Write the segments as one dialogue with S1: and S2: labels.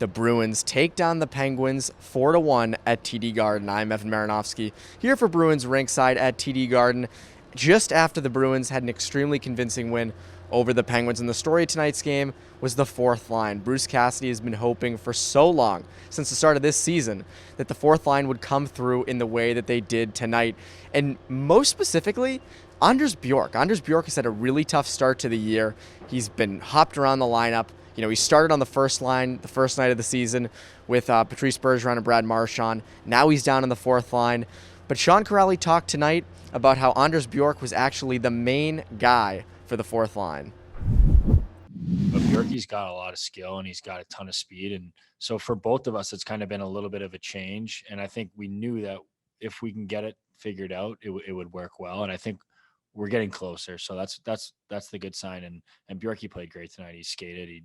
S1: The Bruins take down the Penguins 4-1 at TD Garden. I'm Evan Marinofsky here for Bruins Rinkside at TD Garden, just after the Bruins had an extremely convincing win over the Penguins. And the story of tonight's game was the fourth line. Bruce Cassidy has been hoping for so long, since the start of this season, that the fourth line would come through in the way that they did tonight. And most specifically, Anders Bjork. Anders Bjork has had a really tough start to the year. He's been hopped around the lineup. You know, he started on the first line the first night of the season with Patrice Bergeron and Brad Marchand. Now he's down on the fourth line. But Sean Kuraly talked tonight about how Anders Bjork was actually the main guy for the fourth line.
S2: But Bjorky's got a lot of skill and he's got a ton of speed. And so for both of us, it's kind of been a little bit of a change. And I think we knew that if we can get it figured out, it would work well. And I think we're getting closer. So that's the good sign. And Bjorky played great tonight. He skated.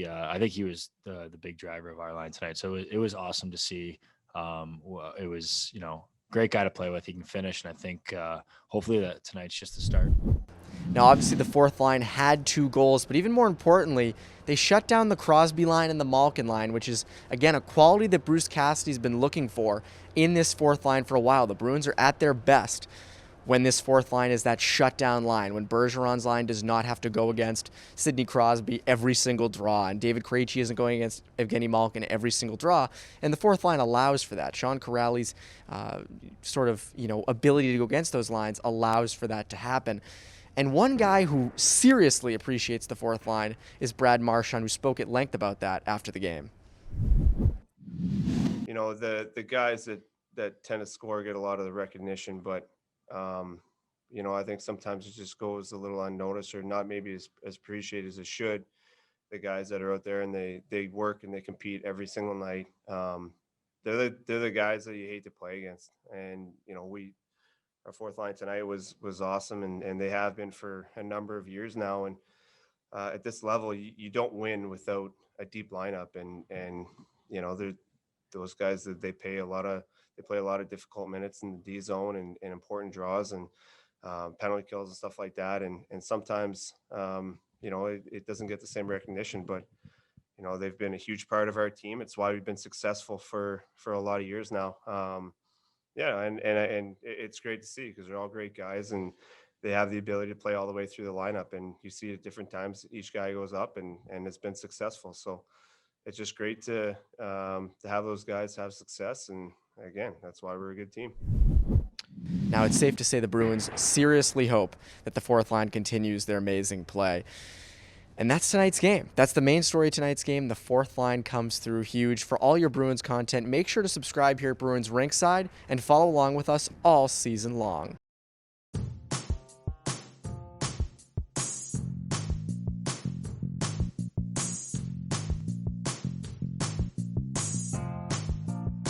S2: I think he was the big driver of our line tonight. So it was awesome to see. It was, great guy to play with. He can finish. And I think hopefully that tonight's just the start.
S1: Now, obviously, the fourth line had 2 goals, but even more importantly, they shut down the Crosby line and the Malkin line, which is, again, a quality that Bruce Cassidy's been looking for in this fourth line for a while. The Bruins are at their best when this fourth line is that shutdown line, when Bergeron's line does not have to go against Sidney Crosby every single draw, and David Krejci isn't going against Evgeny Malkin every single draw, and the fourth line allows for that. Sean Kuraly's ability to go against those lines allows for that to happen. And one guy who seriously appreciates the fourth line is Brad Marchand, who spoke at length about that after the game.
S3: The guys that tend to score get a lot of the recognition, but I think sometimes it just goes a little unnoticed or not maybe as appreciated as it should. The guys that are out there and they work and they compete every single night. They're the guys that you hate to play against. And, our fourth line tonight was awesome, and they have been for a number of years now. And at this level, you don't win without a deep lineup. And they're those guys that they play a lot of difficult minutes in the D zone and important draws and penalty kills and stuff like that. And sometimes, it doesn't get the same recognition, but, they've been a huge part of our team. It's why we've been successful for a lot of years now. And it's great to see because they're all great guys and they have the ability to play all the way through the lineup. And you see at different times, each guy goes up and it's been successful. So it's just great to have those guys have success. And again, that's why we're a good team.
S1: Now, it's safe to say the Bruins seriously hope that the fourth line continues their amazing play. And that's tonight's game. That's the main story of tonight's game. The fourth line comes through huge. For all your Bruins content, make sure to subscribe here at Bruins Rinkside and follow along with us all season long.